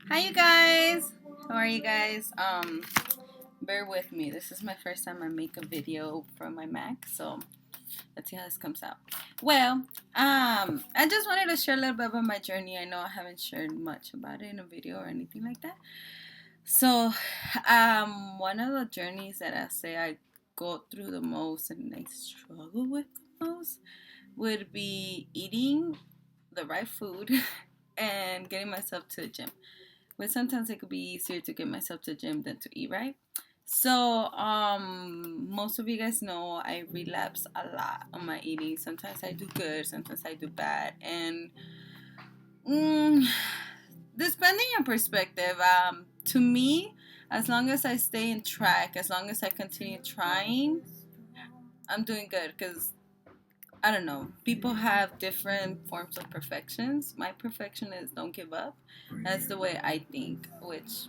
Hi you guys! How are you guys? Bear with me. This is my first time I make a video from my Mac, so let's see how this comes out. Well, I just wanted to share a little bit about my journey. I know I haven't shared much about it in a video or anything like that. So, one of the journeys that I say I go through the most and I struggle with the most would be eating the right food and getting myself to the gym. But sometimes it could be easier to get myself to the gym than to eat right. So, most of you guys know I relapse a lot on my eating. Sometimes I do good, sometimes I do bad, and mm, depending on perspective, to me, as long as I stay in track, as long as I continue trying, I'm doing good. Because I don't know. People have different forms of perfections. My perfection is don't give up. That's the way I think, which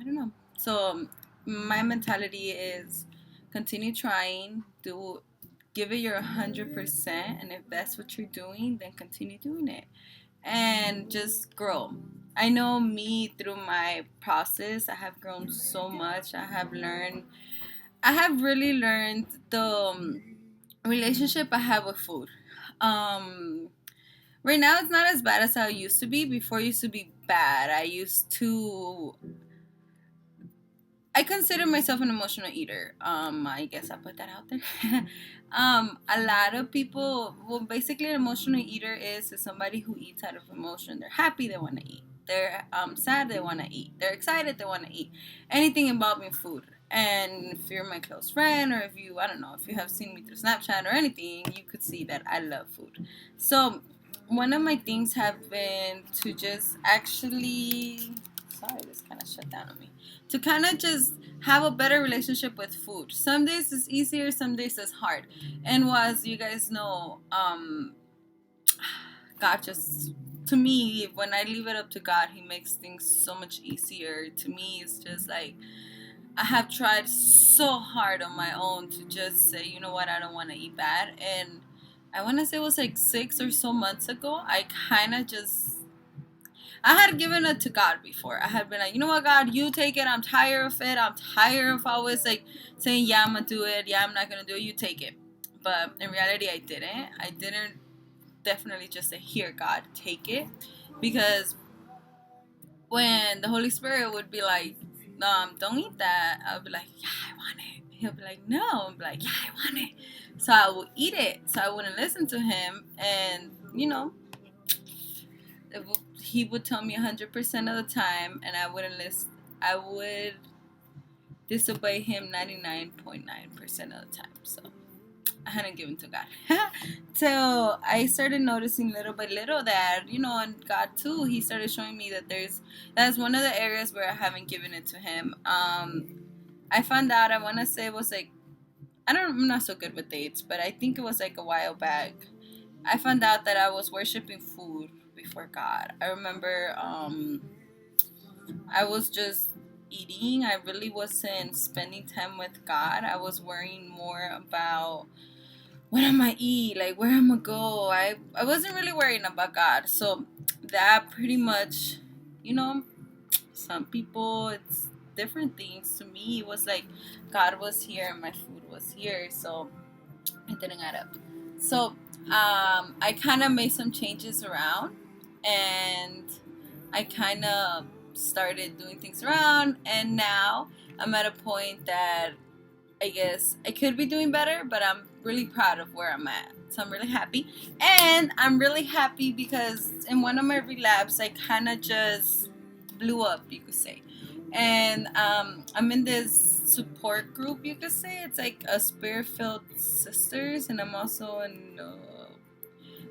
I don't know. So my mentality is continue trying, do give it your 100%, and if that's what you're doing, then continue doing it and just grow. I know me through my process, I have grown so much. I have really learned the relationship I have with food. Um, right now, it's not as bad as how it used to be. Before, it used to be bad. I consider myself an emotional eater. I guess I put that out there. A lot of people, well, basically, an emotional eater is somebody who eats out of emotion. They're happy, they want to eat. They're sad, they want to eat. They're excited, they want to eat. Anything involving food. And if you're my close friend, or if you, I don't know, if you have seen me through Snapchat or anything, you could see that I love food. So, one of my things have been to just actually, sorry, this kind of shut down on me, to kind of just have a better relationship with food. Some days it's easier, some days it's hard. And as you guys know, God just, to me, when I leave it up to God, He makes things so much easier. To me, it's just like I have tried so hard on my own to just say, you know what, I don't want to eat bad. And I want to say it was like 6 or so months ago, I kind of just I had given it to God before. I had been like, you know what, God, you take it. I'm tired of it. I'm tired of always like saying, yeah, I'm gonna do it. Yeah, I'm not gonna do it. You take it. But in reality, I didn't. I didn't definitely just say, here, God, take it, because when the Holy Spirit would be like, don't eat that, I would be like, yeah, I want it. He'll be like, no. I'll be like, yeah, I want it. So I would eat it. So I wouldn't listen to him, and he would tell me 100% of the time, and I wouldn't listen. I would disobey him 99.9% of the time. So I hadn't given to God. So I started noticing little by little that, and God too, He started showing me that that's one of the areas where I haven't given it to Him. I found out, I want to say it was like, I'm not so good with dates, but I think it was like a while back. I found out that I was worshiping food before God. I remember I was just eating. I really wasn't spending time with God. I was worrying more about what am I eat, like where I'm gonna go. I wasn't really worrying about God. So that pretty much, you know, some people it's different things. To me, it was like God was here and my food was here, so it didn't add up. So I kind of made some changes around, and I kind of started doing things around, and now I'm at a point that I guess I could be doing better, but I'm really proud of where I'm at. So I'm really happy. And I'm really happy because in one of my relapse, I kind of just blew up, you could say. And I'm in this support group, you could say. It's like a spirit filled sisters. And I'm also in,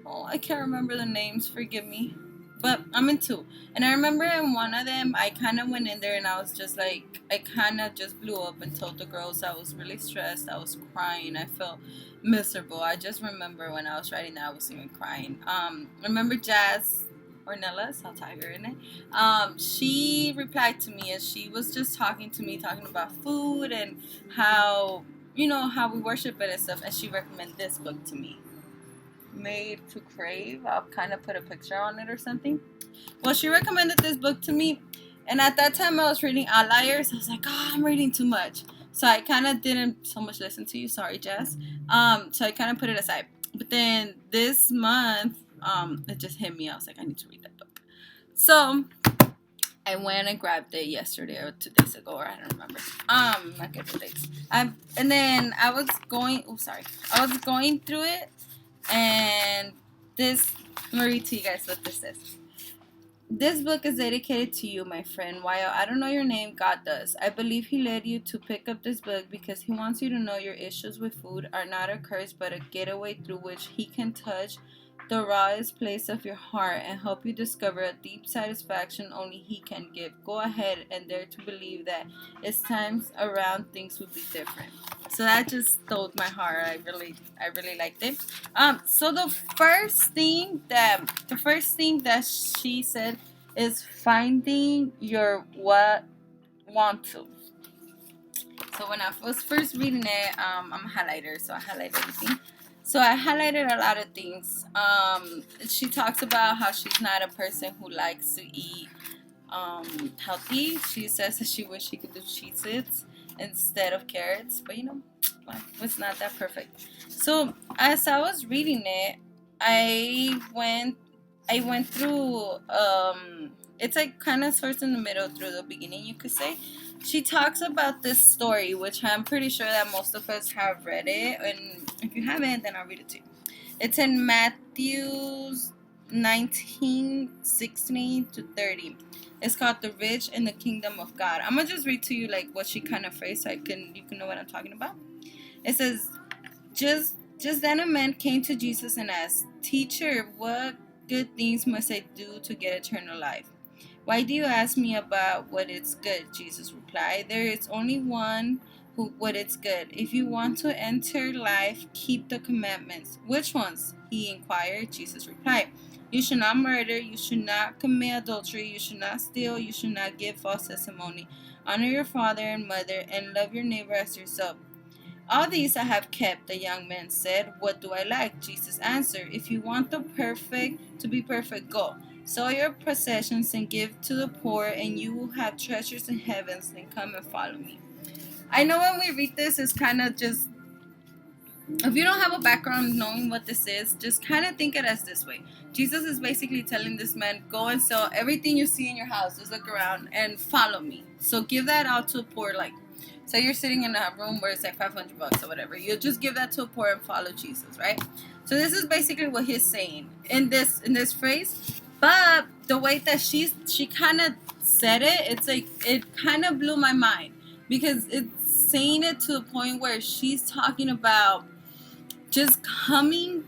I can't remember the names, forgive me. But I'm in two. And I remember in one of them, I kind of went in there and I was just like, I kind of just blew up and told the girls I was really stressed. I was crying. I felt miserable. I just remember when I was writing that, I was even crying. Remember Jazz Ornelas, I'll tag her in it. She replied to me and she was just talking to me, talking about food and how, how we worship it and stuff. And she recommended this book to me, Made to Crave. I'll kind of put a picture on it or something. Well, she recommended this book to me, And at that time, I was reading Outliers. I was like, oh, I'm reading too much. So I kind of didn't so much listen to you. Sorry, Jess. So I kind of put it aside. But then this month, it just hit me. I was like, I need to read that book. So I went and grabbed it yesterday or 2 days ago, or I don't remember. Not good with dates. And then I was going. Oh, sorry. I was going through it, and this. I'm gonna read to you guys what this is. This book is dedicated to you, my friend. While I don't know your name, God does. I believe He led you to pick up this book because He wants you to know your issues with food are not a curse but a getaway through which He can touch the rawest place of your heart and help you discover a deep satisfaction only He can give. Go ahead and dare to believe that it's times around things will be different. So that just stole my heart. I really liked it. So the first thing that she said is finding your want to. So when I was first reading it, I'm a highlighter, so I highlight everything. So I highlighted a lot of things. She talks about how she's not a person who likes to eat healthy. She says that she wish she could do Cheez-Its instead of carrots, but it's not that perfect. So as I was reading it, I went through it's like kind of starts in the middle through the beginning, you could say. She talks about this story, which I'm pretty sure that most of us have read it, and if you haven't, then I'll read it to you. It's in Matthew's 19:16-30. It's called The Rich in the Kingdom of God. I'm gonna just read to you like what she kind of phrased so you can know what I'm talking about. It says, just then a man came to Jesus and asked, Teacher, what good things must I do to get eternal life? Why do you ask me about what is good? Jesus replied, there is only one what is good. If you want to enter life, keep the commandments. Which ones? He inquired. Jesus replied, you should not murder, you should not commit adultery, you should not steal, you should not give false testimony. Honor your father and mother, and love your neighbor as yourself. All these I have kept, the young man said. What do I lack? Jesus answered, if you want to be perfect, go. Sell your possessions and give to the poor, and you will have treasures in heavens. Then come and follow me. I know when we read this, it's kind of just, if you don't have a background knowing what this is, just kind of think it as this way. Jesus is basically telling this man, go and sell everything you see in your house. Just look around and follow me. So give that out to the poor. Like, say you're sitting in a room where it's like $500 or whatever. You'll just give that to a poor and follow Jesus, right? So this is basically what he's saying in this phrase. But the way that she kind of said it, it's like it kind of blew my mind because it's saying it to the point where she's talking about just saying,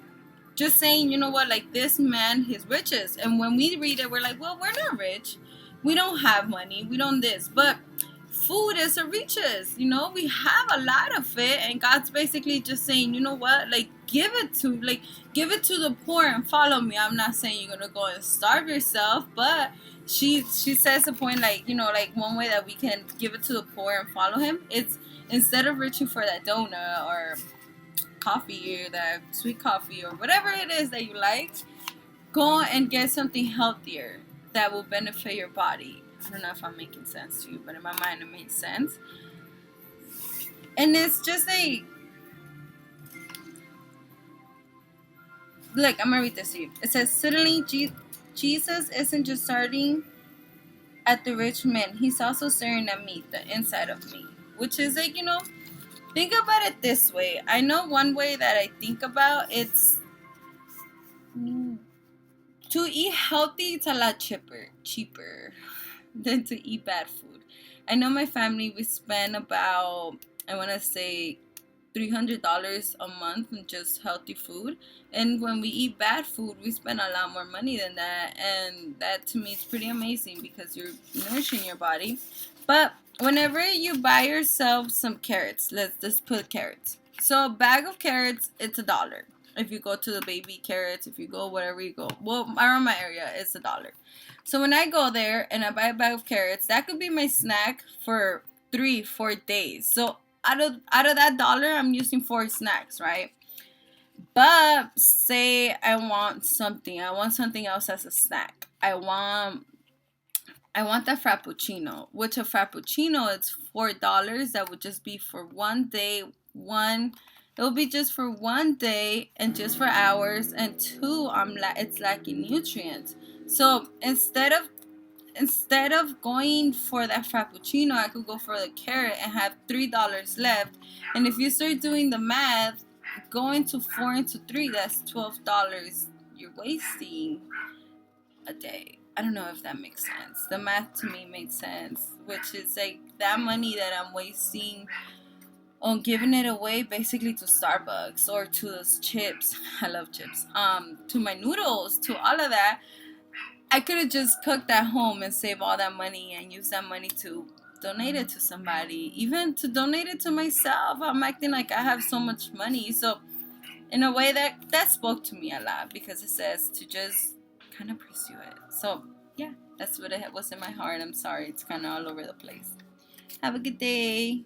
you know what, like this man, his riches. And when we read it, we're like, well, we're not rich. We don't have money. We don't this. But food is a riches. We have a lot of it. And God's basically just saying, you know what, like give it to the poor and follow me. I'm not saying you're going to go and starve yourself, but she says the point, like, like one way that we can give it to the poor and follow him, it's instead of reaching for that donut or coffee or that sweet coffee or whatever it is that you like, go and get something healthier that will benefit your body. I don't know if I'm making sense to you, but in my mind it makes sense. And it's just like, look, I'm gonna read this to you. It says, suddenly Jesus isn't just starting at the rich man, he's also staring at me, the inside of me. Which is like, think about it this way. I know one way that I think about it's to eat healthy. It's a lot cheaper than to eat bad food. I know my family, we spend about, I want to say, $300 a month on just healthy food. And when we eat bad food, we spend a lot more money than that. And that to me is pretty amazing because you're nourishing your body. But whenever you buy yourself some carrots, let's just put carrots. So a bag of carrots, it's $1. If you go to the baby carrots, if you go wherever you go, well, around my area, it's $1. So when I go there and I buy a bag of carrots, that could be my snack for 3-4 days. So out of that $1, I'm using 4 snacks, right? But say I want something else as a snack. I want I want the Frappuccino, which a Frappuccino, it's $4. That would just be for one day. It will be just for one day and just for hours. And two, it's lacking nutrients. So instead of going for that Frappuccino, I could go for the carrot and have $3 left. And if you start doing the math, going to 4 into 3, that's $12 you're wasting a day. I don't know if that makes sense. The math to me made sense, which is like that money that I'm wasting on giving it away basically to Starbucks or to those chips. I love chips. To my noodles, to all of that. I could have just cooked at home and saved all that money and used that money to donate it to somebody, even to donate it to myself. I'm acting like I have so much money. So in a way that spoke to me a lot, because it says to just kind of pursue it. So yeah, that's what it was in my heart. I'm sorry, it's kind of all over the place. Have a good day.